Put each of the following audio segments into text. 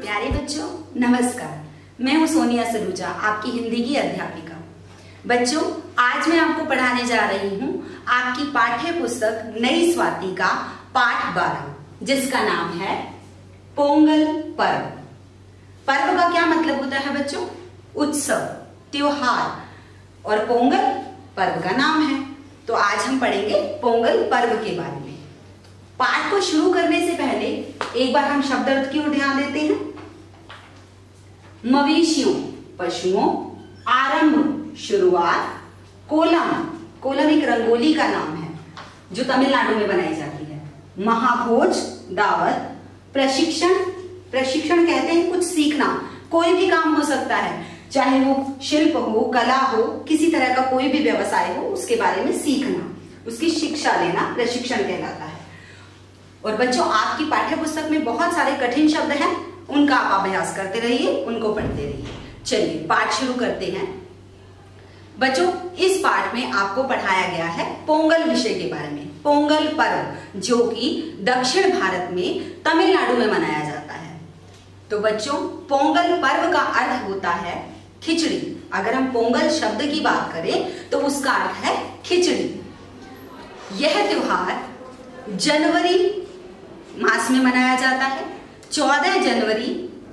प्यारे बच्चों नमस्कार। मैं हूं सोनिया सलूजा, आपकी हिंदी की अध्यापिका। बच्चों आज मैं आपको पढ़ाने जा रही हूं आपकी पाठ्य पुस्तक नई स्वाति का पाठ 12, जिसका नाम है पोंगल पर्व। पर्व का क्या मतलब होता है बच्चों? उत्सव, त्योहार। और पोंगल पर्व का नाम है। तो आज हम पढ़ेंगे पोंगल पर्व के बारे में। पाठ को शुरू करने से पहले एक बार हम शब्द अर्थ की ओर ध्यान देते हैं। मवेशियों पशुओं, आरंभ शुरुआत, कोलम, कोलम एक रंगोली का नाम है जो तमिलनाडु में बनाई जाती है। महाभोज दावत, प्रशिक्षण, प्रशिक्षण कहते हैं कुछ सीखना, कोई भी काम हो सकता है, चाहे वो शिल्प हो, कला हो, किसी तरह का कोई भी व्यवसाय हो, उसके बारे में सीखना, उसकी शिक्षा लेना प्रशिक्षण कहलाता है। और बच्चों आपकी पाठ्य पुस्तक में बहुत सारे कठिन शब्द हैं, उनका आप अभ्यास करते रहिए, उनको पढ़ते रहिए। चलिए पाठ शुरू करते हैं। बच्चों इस पाठ में आपको पढ़ाया गया है पोंगल विषय के बारे में। पोंगल पर्व जो कि दक्षिण भारत में तमिलनाडु में मनाया जाता है। तो बच्चों पोंगल पर्व का अर्थ होता है खिचड़ी। अगर हम पोंगल शब्द की बात करें तो उसका अर्थ है खिचड़ी। यह त्योहार जनवरी मास में मनाया जाता है। 14 जनवरी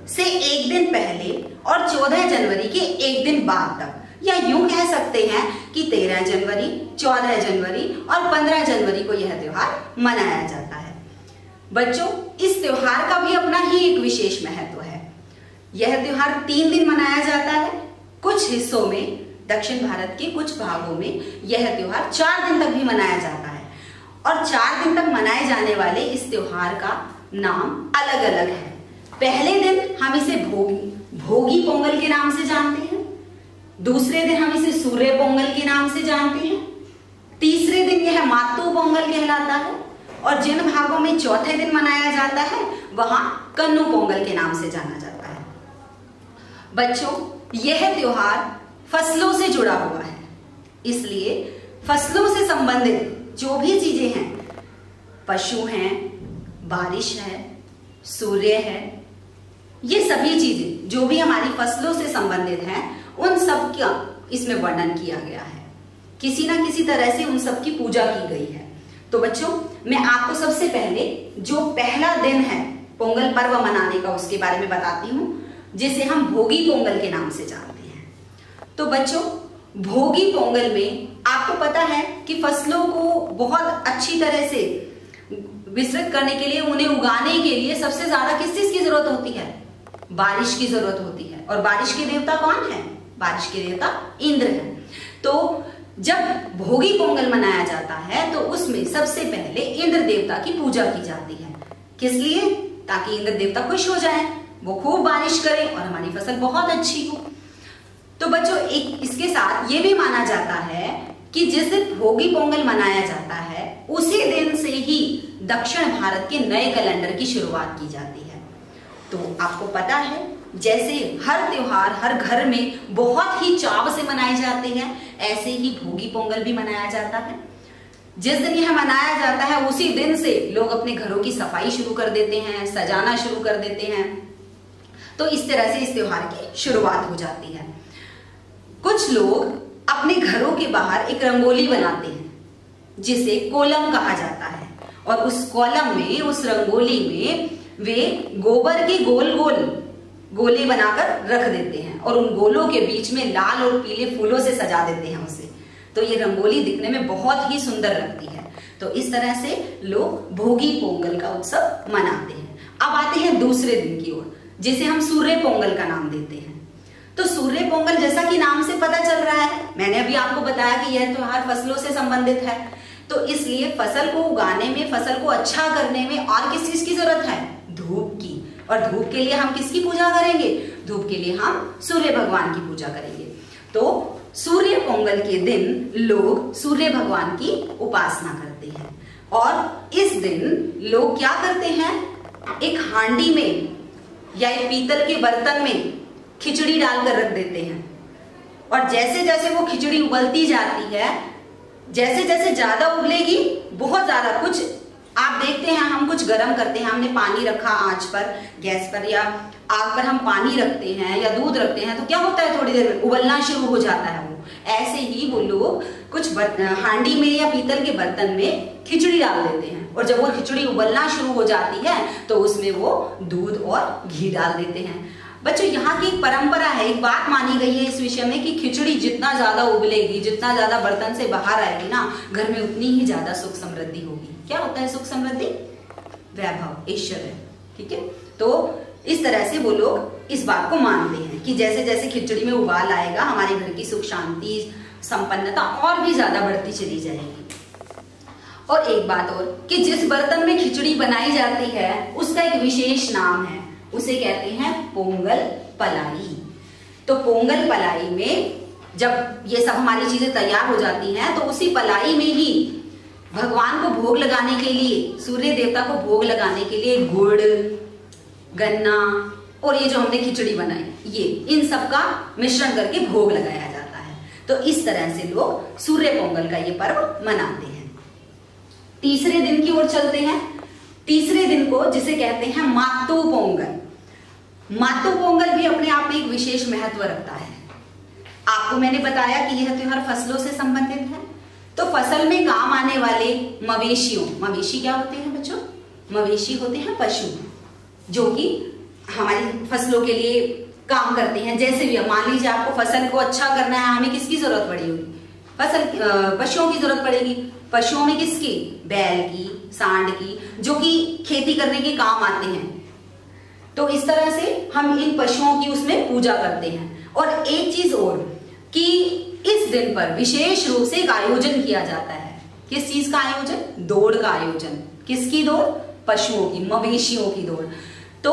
से एक दिन पहले और 14 जनवरी के एक दिन बाद तक, या यूं कह सकते हैं कि 13 जनवरी, 14 जनवरी और 15 जनवरी को यह त्योहार मनाया जाता है। बच्चों इस त्योहार का भी अपना ही एक विशेष महत्व है। यह त्योहार 3 दिन मनाया जाता है। कुछ हिस्सों में, दक्षिण भारत के कुछ भागों में यह त्योहार 4 दिन तक भी मनाया जाता है। और 4 दिन तक मनाए जाने वाले इस त्योहार का नाम अलग अलग है। पहले दिन हम इसे भोगी पोंगल के नाम से जानते हैं। दूसरे दिन हम इसे सूर्य पोंगल के नाम से जानते हैं। तीसरे दिन यह मातू पोंगल कहलाता है। और जिन भागों में चौथे दिन मनाया जाता है वहां कन्नू पोंगल के नाम से जाना जाता है। बच्चों यह त्योहार फसलों से जुड़ा हुआ है, इसलिए फसलों से संबंधित जो भी चीजें हैं, पशु हैं, बारिश है, सूर्य है, ये सभी चीजें जो भी हमारी फसलों से संबंधित हैं, उन सब का इसमें वर्णन किया गया है। किसी ना किसी तरह से उन सब की पूजा की गई है। तो बच्चों मैं आपको सबसे पहले जो पहला दिन है पोंगल पर्व मनाने का उसके बारे में बताती हूँ, जिसे हम भोगी पोंगल के नाम से जानते हैं। तो बच्चों भोगी पोंगल में आपको पता है कि फसलों को बहुत अच्छी तरह से विस्तृत करने के लिए, उन्हें उगाने के लिए सबसे ज्यादा किस चीज की जरूरत होती है? बारिश की जरूरत होती है। और बारिश के देवता कौन है? बारिश के देवता इंद्र हैं। तो जब भोगी पोंगल मनाया जाता है तो उसमें सबसे पहले इंद्र देवता की पूजा की जाती है। किस लिए? ताकि इंद्र देवता खुश हो जाए, वो खूब बारिश करे और हमारी फसल बहुत अच्छी हो। तो बच्चों एक इसके साथ ये भी माना जाता है कि जिस दिन भोगी पोंगल मनाया जाता है उसी दिन से ही दक्षिण भारत के नए कैलेंडर की शुरुआत की जाती है। तो आपको पता है जैसे हर त्योहार हर घर में बहुत ही चाव से मनाए जाते हैं, ऐसे ही भोगी पोंगल भी मनाया जाता है। जिस दिन यह मनाया जाता है उसी दिन से लोग अपने घरों की सफाई शुरू कर देते हैं, सजाना शुरू कर देते हैं। तो इस तरह से इस त्योहार की शुरुआत हो जाती है। कुछ लोग अपने घरों के बाहर एक रंगोली बनाते हैं जिसे कोलम कहा जाता है। और उस कॉलम में, उस रंगोली में वे गोबर के गोल गोल गोले बनाकर रख देते हैं और उन गोलों के बीच में लाल और पीले फूलों से सजा देते हैं उसे। तो ये रंगोली दिखने में बहुत ही सुंदर लगती है। तो इस तरह से लोग भोगी पोंगल का उत्सव मनाते हैं। अब आते हैं दूसरे दिन की ओर, जिसे हम सूर्य पोंगल का नाम देते हैं। तो सूर्य पोंगल जैसा कि नाम से पता चल रहा है, मैंने अभी आपको बताया कि यह त्योहार फसलों से संबंधित है। तो इसलिए फसल को उगाने में, फसल को अच्छा करने में और किस चीज की जरूरत है? धूप की। और धूप के लिए हम किसकी पूजा करेंगे? धूप के लिए हम सूर्य भगवान की पूजा करेंगे। तो सूर्य पोंगल के दिन लोग सूर्य भगवान की उपासना करते हैं। और इस दिन लोग क्या करते हैं? एक हांडी में या एक पीतल के बर्तन में खिचड़ी डालकर रख देते हैं। और जैसे जैसे वो खिचड़ी उबलती जाती है, जैसे जैसे ज्यादा उबलेगी, बहुत ज्यादा कुछ आप देखते हैं हम कुछ गर्म करते हैं, हमने पानी रखा आंच पर, गैस पर या आग पर हम पानी रखते हैं या दूध रखते हैं, तो क्या होता है थोड़ी देर में उबलना शुरू हो जाता है वो। ऐसे ही वो लोग कुछ हांडी में या पीतल के बर्तन में खिचड़ी डाल देते हैं, और जब वो खिचड़ी उबलना शुरू हो जाती है तो उसमें वो दूध और घी डाल देते हैं। बच्चों यहाँ की एक परंपरा है, एक बात मानी गई है इस विषय में कि खिचड़ी जितना ज्यादा उबलेगी, जितना ज्यादा बर्तन से बाहर आएगी ना, घर में उतनी ही ज्यादा सुख समृद्धि होगी। क्या होता है सुख समृद्धि? वैभव, ऐश्वर्य। ठीक है, तो इस तरह से वो लोग इस बात को मानते हैं कि जैसे जैसे खिचड़ी में उबाल आएगा हमारे घर की सुख शांति संपन्नता और भी ज्यादा बढ़ती चली जाएगी। और एक बात और कि जिस बर्तन में खिचड़ी बनाई जाती है उसका एक विशेष नाम है, उसे कहते हैं पोंगल पलाई। तो पोंगल पलाई में जब ये सब हमारी चीजें तैयार हो जाती हैं तो उसी पलाई में ही भगवान को भोग लगाने के लिए, सूर्य देवता को भोग लगाने के लिए गुड़, गन्ना और ये जो हमने खिचड़ी बनाई, ये इन सब का मिश्रण करके भोग लगाया जाता है। तो इस तरह से लोग सूर्य पोंगल का ये पर्व मनाते हैं। तीसरे दिन की ओर चलते हैं। तीसरे दिन को जिसे कहते हैं मातू पोंगल। मातू पोंगल भी अपने आप में एक विशेष महत्व रखता है। आपको मैंने बताया कि यह त्योहार फसलों से संबंधित है, तो फसल में काम आने वाले मवेशियों, मवेशी क्या होते हैं बच्चों? मवेशी होते हैं पशु जो कि हमारी फसलों के लिए काम करते हैं। जैसे भी मान लीजिए आपको फसल को अच्छा करना है, हमें किसकी जरूरत पड़ी होगी? पशुओं की जरूरत पड़ेगी। पशुओं में किसकी? बैल की, सांड की, जो कि खेती करने के काम आते हैं। तो इस तरह से हम इन पशुओं की उसमें पूजा करते हैं। और एक चीज और कि इस दिन पर विशेष रूप से एक आयोजन किया जाता है। किस चीज का आयोजन? दौड़ का आयोजन। किसकी दौड़? पशुओं की, मवेशियों की दौड़। तो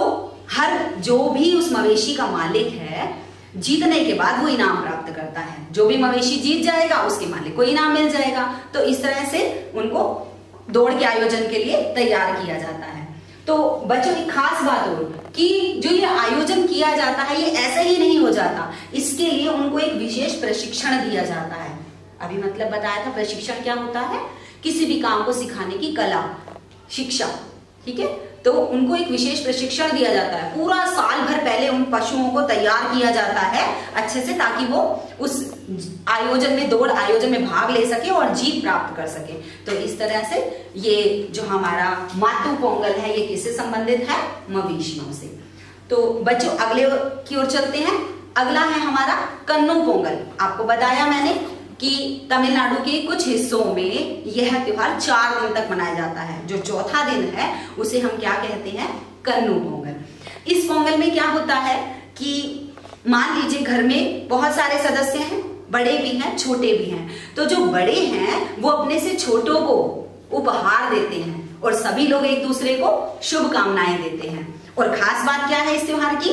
हर जो भी उस मवेशी का मालिक है, जीतने के बाद वो इनाम प्राप्त करता है। जो भी मवेशी जीत जाएगा उसके मालिक को इनाम मिल जाएगा। तो इस तरह से उनको दौड़ के आयोजन के लिए तैयार किया जाता है। तो बच्चों की खास बात और कि जो ये आयोजन किया जाता है ये ऐसा ही नहीं हो जाता, इसके लिए उनको एक विशेष प्रशिक्षण दिया जाता है। अभी मतलब बताया था प्रशिक्षण क्या होता है? किसी भी काम को सिखाने की कला, शिक्षा। ठीक है, तो उनको एक विशेष प्रशिक्षण दिया जाता है। पूरा साल भर पहले उन पशुओं को तैयार किया जाता है अच्छे से, ताकि वो उस आयोजन में, दौड़ आयोजन में भाग ले सके और जीत प्राप्त कर सके। तो इस तरह से ये जो हमारा मातू पोंगल है ये किससे संबंधित है? मवेशियों से। तो बच्चों अगले की ओर चलते हैं। अगला है हमारा कन्नू पोंगल। आपको बताया मैंने कि तमिलनाडु के कुछ हिस्सों में यह त्योहार 4 दिन तक मनाया जाता है। जो चौथा दिन है उसे हम क्या कहते हैं? कन्नू पोंगल। इस पोंगल में क्या होता है कि मान लीजिए घर में बहुत सारे सदस्य हैं, बड़े भी हैं छोटे भी हैं। तो जो बड़े हैं वो अपने से छोटों को उपहार देते हैं और सभी लोग एक दूसरे को शुभकामनाएं देते हैं। और खास बात क्या है इस त्योहार की?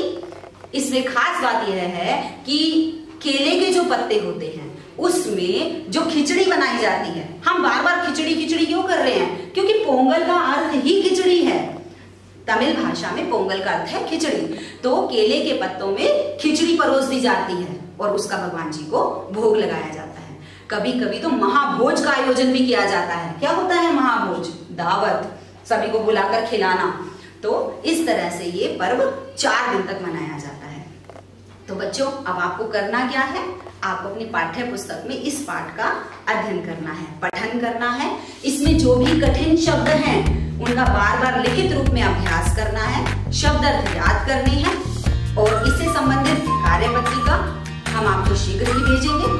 इसमें खास बात यह है कि केले के जो पत्ते होते हैं उसमें जो खिचड़ी बनाई जाती है, हम बार बार खिचड़ी खिचड़ी क्यों कर रहे हैं? क्योंकि पोंगल का अर्थ ही खिचड़ी है। तमिल भाषा में पोंगल का अर्थ है खिचड़ी। तो केले के पत्तों में खिचड़ी परोस दी जाती है और उसका भगवान जी को भोग लगाया जाता है। कभी कभी तो महाभोज का आयोजन भी किया जाता है। क्या होता है महाभोज? दावत, सभी को बुलाकर खिलाना। तो इस तरह से ये पर्व 4 दिन तक मनाया जाता है। तो बच्चों अब आपको करना क्या है? आपको अपनी पाठ्य पुस्तक में इस पाठ का अध्ययन करना है, पठन करना है। इसमें जो भी कठिन शब्द हैं उनका बार बार लिखित रूप में अभ्यास करना है, शब्द अर्थ याद करनी है और इससे संबंधित कार्यपत्रिका हम आपको शीघ्र ही भेजेंगे।